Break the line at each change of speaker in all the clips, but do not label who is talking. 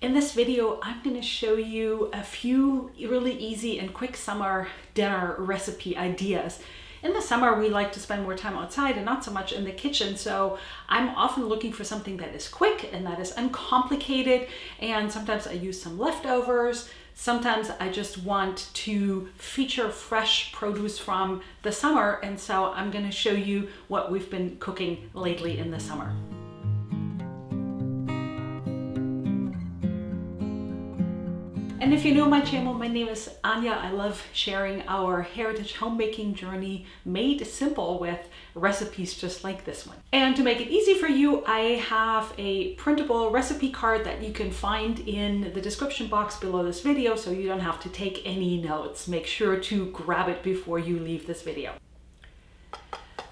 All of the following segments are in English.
In this video, I'm going to show you a few really easy and quick summer dinner recipe ideas. In the summer, we like to spend more time outside and not so much in the kitchen, so I'm often looking for something that is quick and that is uncomplicated, and sometimes I use some leftovers. Sometimes I just want to feature fresh produce from the summer, and so I'm going to show you what we've been cooking lately in the summer. And if you know my channel, my name is Anya. I love sharing our heritage homemaking journey made simple with recipes just like this one. And to make it easy for you, I have a printable recipe card that you can find in the description box below this video, so you don't have to take any notes. Make sure to grab it before you leave this video.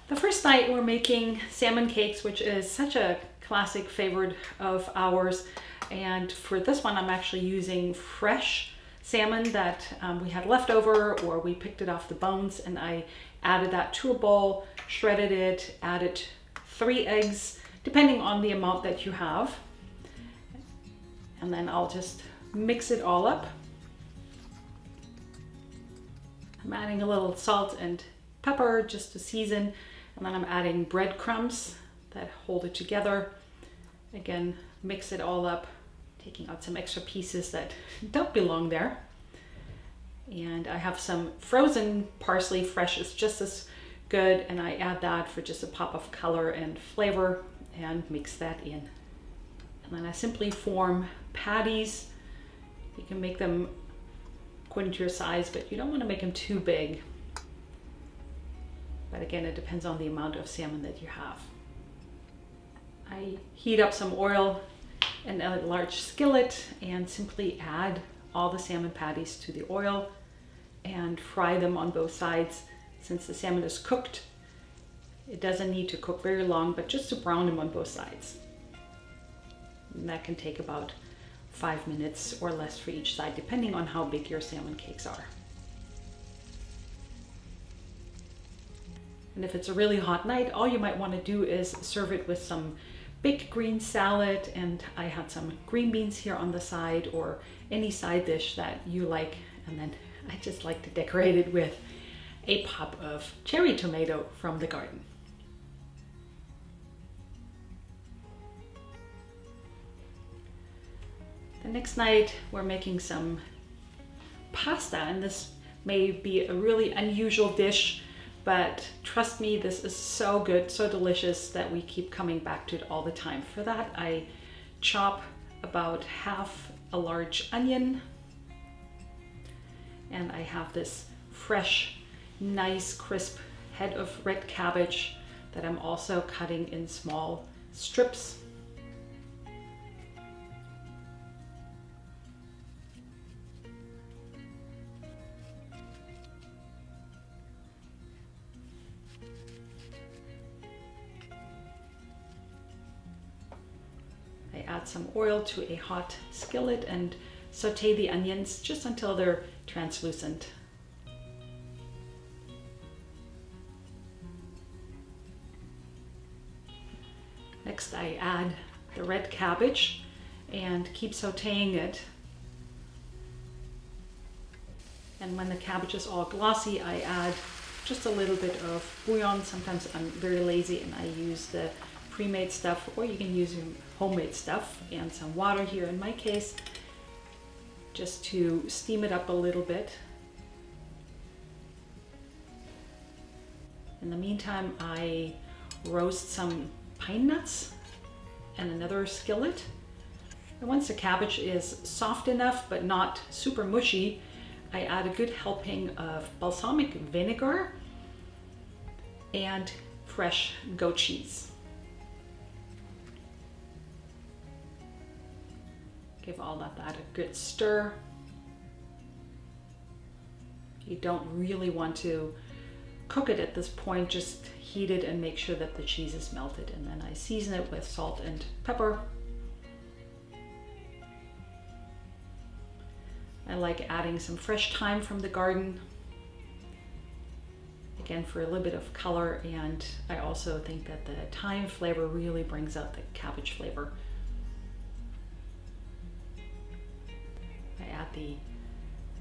The first night we're making salmon cakes, which is such a classic favorite of ours. And for this one, I'm actually using fresh salmon that we had left over, or we picked it off the bones, and I added that to a bowl, shredded it, added 3 eggs, depending on the amount that you have. And then I'll just mix it all up. I'm adding a little salt and pepper just to season, and then I'm adding breadcrumbs that hold it together. Again, mix it all up, taking out some extra pieces that don't belong there. And I have some frozen parsley. Fresh is just as good, and I add that for just a pop of color and flavor and mix that in. And then I simply form patties. You can make them according to your size, but you don't want to make them too big. But again, it depends on the amount of salmon that you have. I heat up some oil in a large skillet and simply add all the salmon patties to the oil and fry them on both sides. Since the salmon is cooked, it doesn't need to cook very long, but just to brown them on both sides. And that can take about 5 minutes or less for each side, depending on how big your salmon cakes are. And if it's a really hot night, all you might want to do is serve it with some baked green salad, and I had some green beans here on the side, or any side dish that you like. And then I just like to decorate it with a pop of cherry tomato from the garden. The next night we're making some pasta, and this may be a really unusual dish, but trust me, this is so good, so delicious that we keep coming back to it all the time. For that, I chop about half a large onion, and I have this fresh, nice, crisp head of red cabbage that I'm also cutting in small strips. Add some oil to a hot skillet and saute the onions just until they're translucent. Next, I add the red cabbage and keep sauteing it. And when the cabbage is all glossy, I add just a little bit of bouillon. Sometimes I'm very lazy and I use the pre-made stuff, or you can use your homemade stuff, and some water here in my case, just to steam it up a little bit. In the meantime, I roast some pine nuts in another skillet. And once the cabbage is soft enough but not super mushy, I add a good helping of balsamic vinegar and fresh goat cheese. Give all of that a good stir. You don't really want to cook it at this point, just heat it and make sure that the cheese is melted. And then I season it with salt and pepper. I like adding some fresh thyme from the garden, again for a little bit of color, and I also think that the thyme flavor really brings out the cabbage flavor. the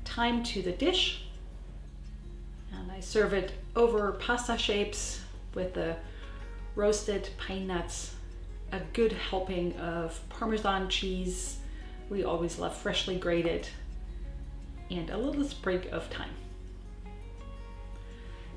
thyme to the dish. And I serve it over pasta shapes with the roasted pine nuts, a good helping of Parmesan cheese. We always love freshly grated, and a little sprig of thyme.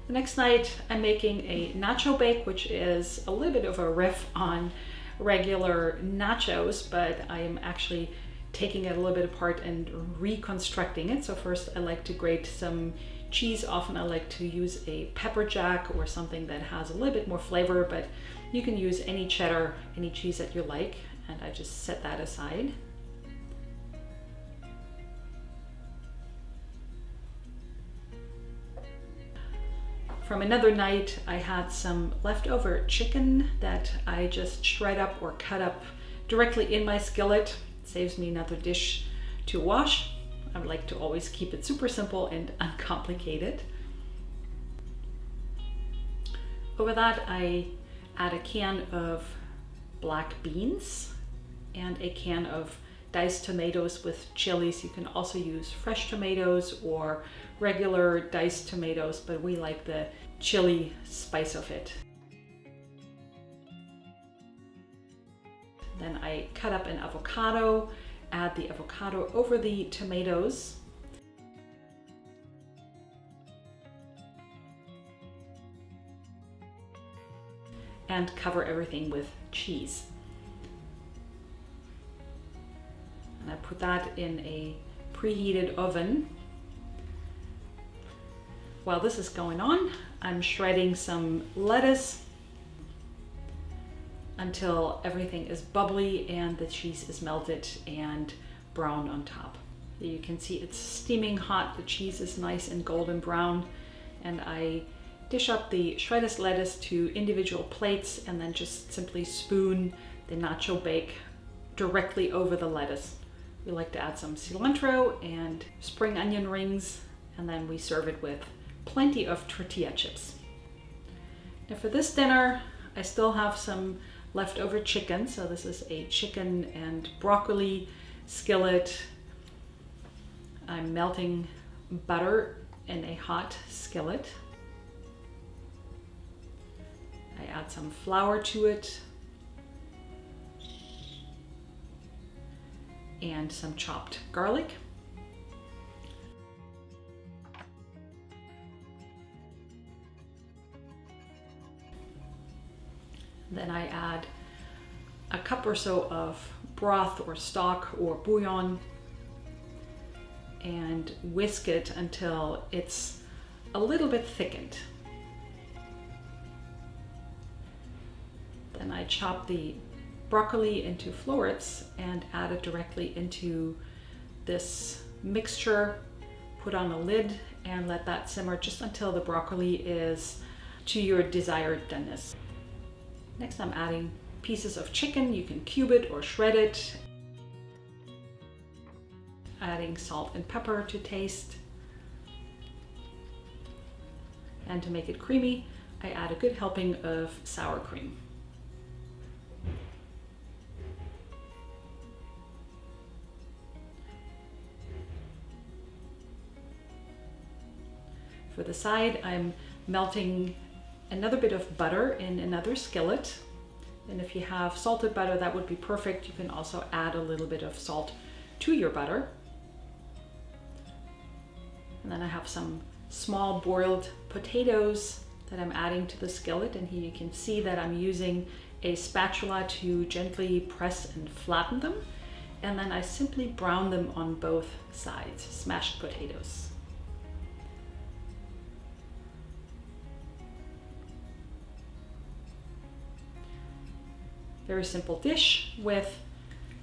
The next night I'm making a Nacho Bake, which is a little bit of a riff on regular nachos, but I am actually taking it a little bit apart and reconstructing it. So first I like to grate some cheese. Often I like to use a pepper jack or something that has a little bit more flavor, but you can use any cheddar, any cheese that you like, and I just set that aside. From another night, I had some leftover chicken that I just shred up or cut up directly in my skillet. It saves me another dish to wash. I like to always keep it super simple and uncomplicated. Over that, I add a can of black beans and a can of diced tomatoes with chilies. You can also use fresh tomatoes or regular diced tomatoes, but we like the chili spice of it. Then I cut up an avocado, add the avocado over the tomatoes. And cover everything with cheese. And I put that in a preheated oven. While this is going on, I'm shredding some lettuce until everything is bubbly and the cheese is melted and brown on top. You can see it's steaming hot, the cheese is nice and golden brown, and I dish up the shredded lettuce to individual plates and then just simply spoon the Nacho Bake directly over the lettuce. We like to add some cilantro and spring onion rings, and then we serve it with plenty of tortilla chips. Now for this dinner, I still have some leftover chicken. So this is a chicken and broccoli skillet. I'm melting butter in a hot skillet. I add some flour to it and some chopped garlic. Then I add a cup or so of broth or stock or bouillon and whisk it until it's a little bit thickened. Then I chop the broccoli into florets and add it directly into this mixture, put on a lid and let that simmer just until the broccoli is to your desired doneness. Next, I'm adding pieces of chicken. You can cube it or shred it. Adding salt and pepper to taste. And to make it creamy, I add a good helping of sour cream. For the side, I'm melting another bit of butter in another skillet. And if you have salted butter, that would be perfect. You can also add a little bit of salt to your butter. And then I have some small boiled potatoes that I'm adding to the skillet. And here you can see that I'm using a spatula to gently press and flatten them. And then I simply brown them on both sides, smashed potatoes. Very simple dish with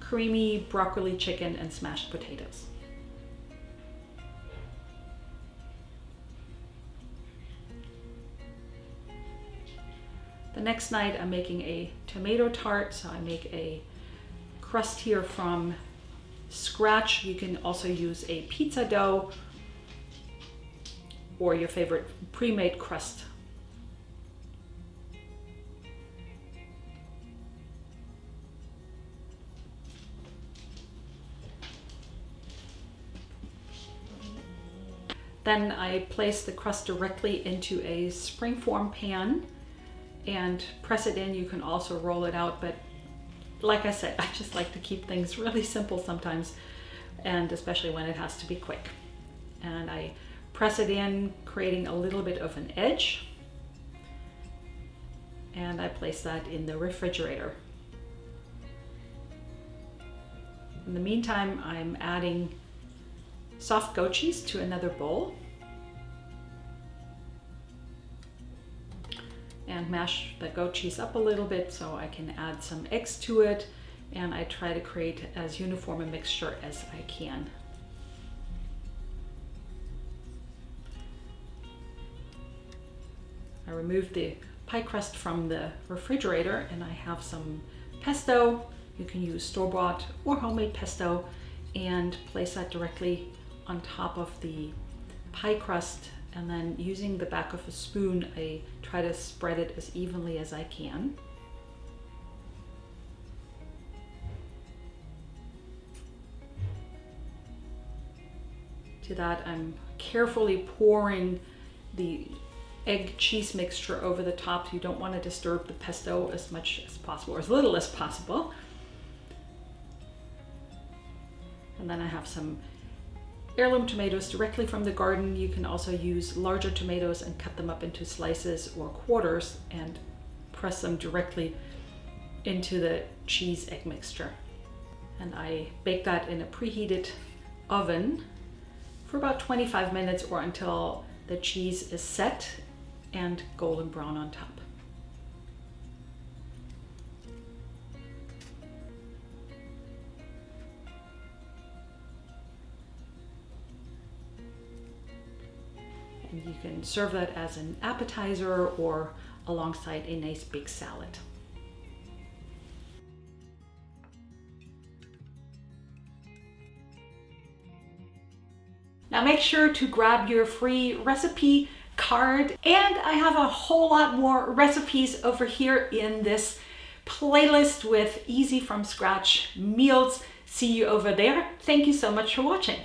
creamy broccoli, chicken, and smashed potatoes. The next night I'm making a tomato tart, so I make a crust here from scratch. You can also use a pizza dough or your favorite pre-made crust. Then I place the crust directly into a springform pan and press it in. You can also roll it out, but like I said, I just like to keep things really simple sometimes, and especially when it has to be quick. And I press it in, creating a little bit of an edge, and I place that in the refrigerator. In the meantime, I'm adding soft goat cheese to another bowl and mash the goat cheese up a little bit so I can add some eggs to it, and I try to create as uniform a mixture as I can. I removed the pie crust from the refrigerator and I have some pesto. You can use store-bought or homemade pesto, and place that directly on top of the pie crust, and then using the back of a spoon, I try to spread it as evenly as I can. To that, I'm carefully pouring the egg cheese mixture over the top. You don't want to disturb the pesto as much as possible, or as little as possible. And then I have some heirloom tomatoes directly from the garden. You can also use larger tomatoes and cut them up into slices or quarters and press them directly into the cheese egg mixture. And I bake that in a preheated oven for about 25 minutes, or until the cheese is set and golden brown on top. And you can serve that as an appetizer or alongside a nice big salad. Now make sure to grab your free recipe card, and I have a whole lot more recipes over here in this playlist with easy from scratch meals. See you over there. Thank you so much for watching.